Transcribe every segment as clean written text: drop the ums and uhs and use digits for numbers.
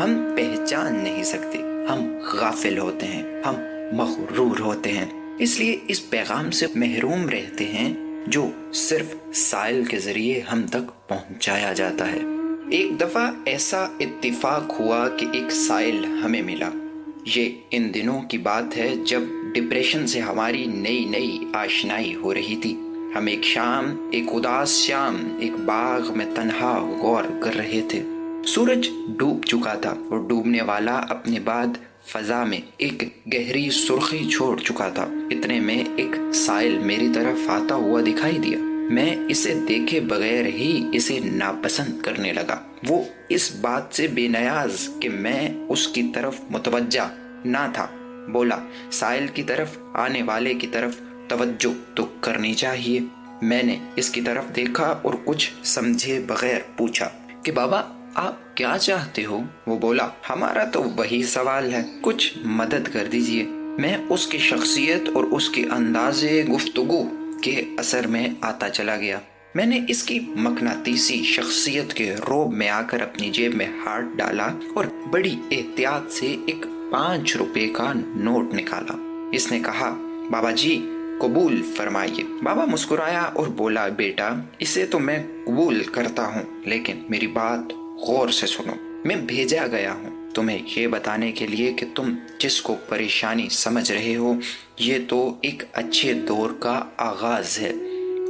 ہم پہچان نہیں سکتے، ہم غافل ہوتے ہیں، ہم مغرور ہوتے ہیں، اس لیے اس پیغام سے محروم رہتے ہیں جو صرف سائل کے ذریعے ہم تک پہنچایا جاتا ہے۔ ایک دفعہ ایسا اتفاق ہوا کہ ایک سائل ہمیں ملا۔ یہ ان دنوں کی بات ہے جب ڈپریشن سے ہماری نئی آشنائی ہو رہی تھی۔ ہم ایک اداس شام ایک باغ میں تنہا غور کر رہے تھے۔ سورج ڈوب چکا تھا اور ڈوبنے والا اپنے بعد فضا میں ایک گہری سرخی چھوڑ چکا تھا۔ اتنے میں ایک سائل میری طرف آتا ہوا دکھائی دیا۔ میں اسے دیکھے بغیر ہی اسے ناپسند کرنے لگا۔ وہ اس بات سے بے نیاز کہ میں اس کی طرف متوجہ نہ تھا بولا، سائل کی طرف آنے والے کی طرف توجہ تو کرنی چاہیے۔ میں نے اس کی طرف دیکھا اور کچھ سمجھے بغیر پوچھا کہ بابا آپ کیا چاہتے ہو؟ وہ بولا، ہمارا تو وہی سوال ہے، کچھ مدد کر دیجئے۔ میں اس کی شخصیت اور اس کے انداز گفتگو کے اثر میں آتا چلا گیا۔ میں نے اس کی مقناطیسی شخصیت کے روب میں آ کر اپنی جیب میں ہاتھ ڈالا اور بڑی احتیاط سے ایک 5 روپے کا نوٹ نکالا۔ اس نے کہا، بابا جی قبول فرمائیے۔ بابا مسکرایا اور بولا، بیٹا اسے تو میں قبول کرتا ہوں، لیکن میری بات غور سے سنو۔ میں بھیجا گیا ہوں تمہیں یہ بتانے کے لیے کہ تم جس کو پریشانی سمجھ رہے ہو یہ تو ایک اچھے دور کا آغاز ہے۔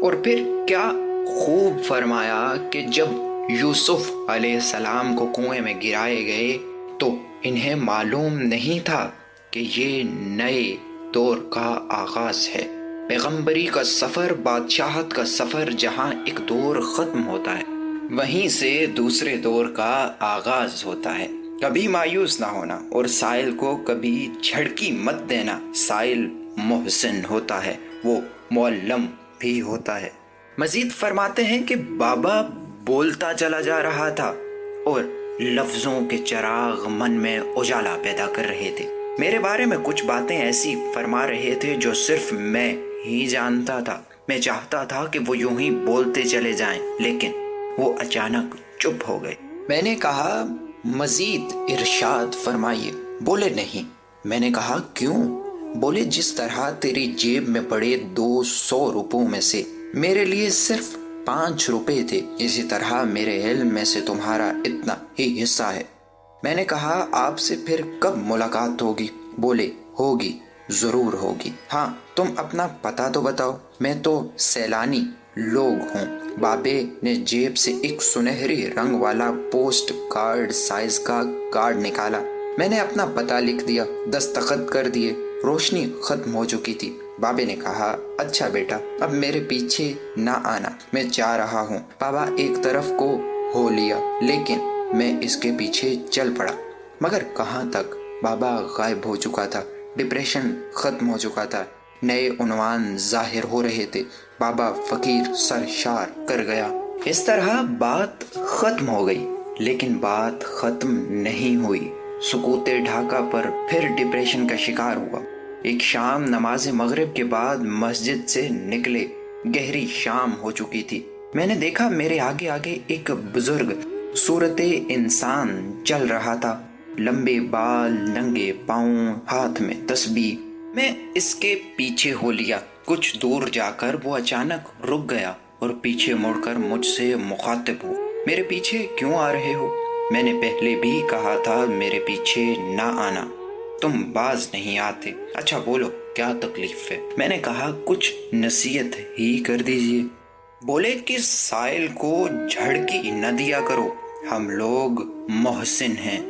اور پھر کیا خوب فرمایا کہ جب یوسف علیہ السلام کو کنویں میں گرائے گئے تو انہیں معلوم نہیں تھا کہ یہ نئے دور کا آغاز ہے۔ پیغمبری کا سفر، بادشاہت کا سفر، جہاں ایک دور ختم ہوتا ہے وہیں سے دوسرے دور کا آغاز ہوتا ہے۔ کبھی مایوس نہ ہونا اور سائل کو کبھی جھڑکی مت دینا۔ سائل محسن ہوتا ہے، وہ معلم بھی ہوتا ہے۔ مزید فرماتے ہیں کہ بابا بولتا چلا جا رہا تھا اور لفظوں کے چراغ من میں اجالا پیدا کر رہے تھے۔ میرے بارے میں کچھ باتیں ایسی فرما رہے تھے جو صرف میں ہی جانتا تھا۔ میں چاہتا تھا کہ وہ یوں ہی بولتے چلے جائیں، لیکن وہ اچانک چپ ہو گئے۔ میں نے کہا، مزید ارشاد فرمائیے۔ بولے، نہیں۔ میں نے کہا، کیوں؟ بولے، جس طرح تیری جیب میں پڑے 200 روپوں میں سے میرے لیے صرف 5 روپے تھے، اسی طرح میرے علم میں سے تمہارا اتنا ہی حصہ ہے۔ میں نے کہا، آپ سے پھر کب ملاقات ہوگی؟ بولے، ہوگی، ضرور ہوگی۔ ہاں، تم اپنا پتہ تو بتاؤ، میں تو سیلانی لوگ ہوں۔ بابے نے جیب سے ایک سنہری رنگ والا پوسٹ کارڈ سائز کا کارڈ نکالا۔ میں نے اپنا پتہ لکھ دیا، دستخط کر دیے۔ روشنی ختم ہو چکی تھی۔ بابے نے کہا، اچھا بیٹا، اب میرے پیچھے نہ آنا، میں جا رہا ہوں۔ بابا ایک طرف کو ہو لیا، لیکن میں اس کے پیچھے چل پڑا۔ مگر کہاں تک؟ بابا غائب ہو چکا تھا، ڈپریشن ختم ہو چکا تھا، نئے عنوان ظاہر ہو رہے تھے۔ بابا فقیر سرشار کر گیا۔ اس طرح بات ختم ہو گئی، لیکن بات ختم نہیں ہوئی۔ سکوت ڈھاکہ پر پھر ڈپریشن کا شکار ہوا۔ ایک شام نماز مغرب کے بعد مسجد سے نکلے، گہری شام ہو چکی تھی۔ میں نے دیکھا میرے آگے ایک بزرگ صورت انسان چل رہا تھا، لمبے بال، ننگے پاؤں، ہاتھ میں تسبیح۔ میں اس کے پیچھے ہو لیا۔ کچھ دور جا کر وہ اچانک رک گیا اور پیچھے مڑ کر مجھ سے مخاطب ہوا، میرے پیچھے کیوں آ رہے ہو؟ میں نے پہلے بھی کہا تھا میرے پیچھے نہ آنا، تم باز نہیں آتے۔ اچھا بولو، کیا تکلیف ہے؟ میں نے کہا، کچھ نصیحت ہی کر دیجئے۔ بولے کہ سائل کو جھڑکی نہ دیا کرو، ہم لوگ محسن ہیں،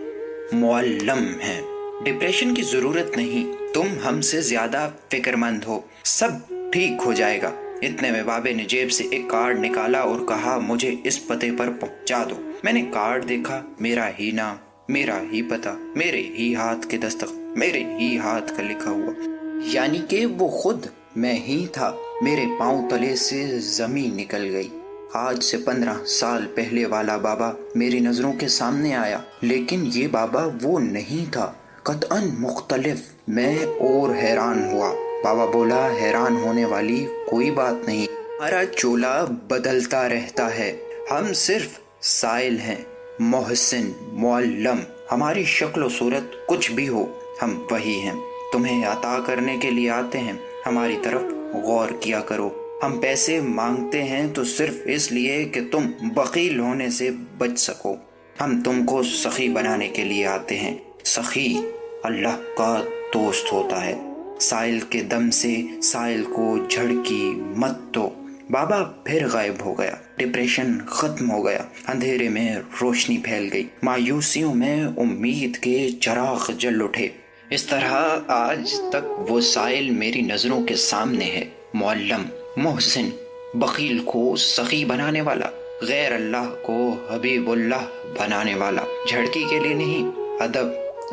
معلم ہیں، ڈپریشن کی ضرورت نہیں، تم ہم سے زیادہ فکر مند ہو، سب ٹھیک ہو جائے گا۔ اتنے میں بابے نے جیب سے ایک کارڈ نکالا اور کہا، مجھے اس پتے پر پہنچا دو۔ میں نے کارڈ دیکھا، میرا ہی نام، میرا ہی پتہ، میرے ہی ہاتھ کے دستخط، میرے ہی ہاتھ کا لکھا ہوا، یعنی کہ وہ خود میں ہی تھا۔ میرے پاؤں تلے سے زمین نکل گئی۔ آج سے 15 سال پہلے والا بابا میری نظروں کے سامنے آیا، لیکن یہ بابا وہ نہیں تھا، قطعاً مختلف۔ میں اور حیران ہوا۔ بابا بولا، حیران ہونے والی کوئی بات نہیں، ہمارا چولہ بدلتا رہتا ہے، ہم صرف سائل ہیں، محسن، معلم، ہماری شکل و صورت کچھ بھی ہو، ہم وہی ہیں، تمہیں عطا کرنے کے لیے آتے ہیں، ہماری طرف غور کیا کرو۔ ہم پیسے مانگتے ہیں تو صرف اس لیے کہ تم بخیل ہونے سے بچ سکو۔ ہم تم کو سخی بنانے کے لیے آتے ہیں۔ سخی اللہ کا دوست ہوتا ہے۔ سائل کے دم سے سائل کو جھڑکی مت دو۔ بابا پھر غائب ہو گیا۔ ڈپریشن ختم ہو گیا۔ اندھیرے میں روشنی پھیل گئی۔ مایوسیوں میں امید کے چراغ جل اٹھے۔ اس طرح آج تک وہ سائل میری نظروں کے سامنے ہے، معلم، محسن، بخیل کو سخی بنانے والا، غیر اللہ کو حبیب اللہ بنانے والا، جھڑکی کے لیے نہیں، ادب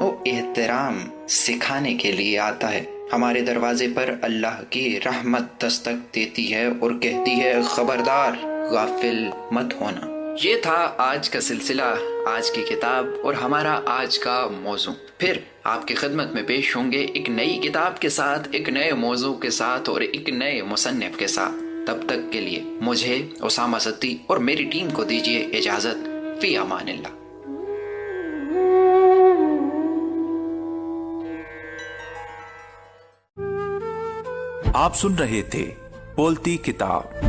و احترام سکھانے کے لیے آتا ہے۔ ہمارے دروازے پر اللہ کی رحمت دستک دیتی ہے اور کہتی ہے خبردار، غافل مت ہونا۔ یہ تھا آج کا سلسلہ، آج کی کتاب اور ہمارا آج کا موضوع۔ پھر آپ کی خدمت میں پیش ہوں گے ایک نئی کتاب کے ساتھ، ایک نئے موضوع کے ساتھ اور ایک نئے مصنف کے ساتھ۔ تب تک کے لیے مجھے، اسامہ صدی اور میری ٹیم کو دیجیے اجازت۔ فی امان اللہ۔ آپ سن رہے تھے بولتی کتاب۔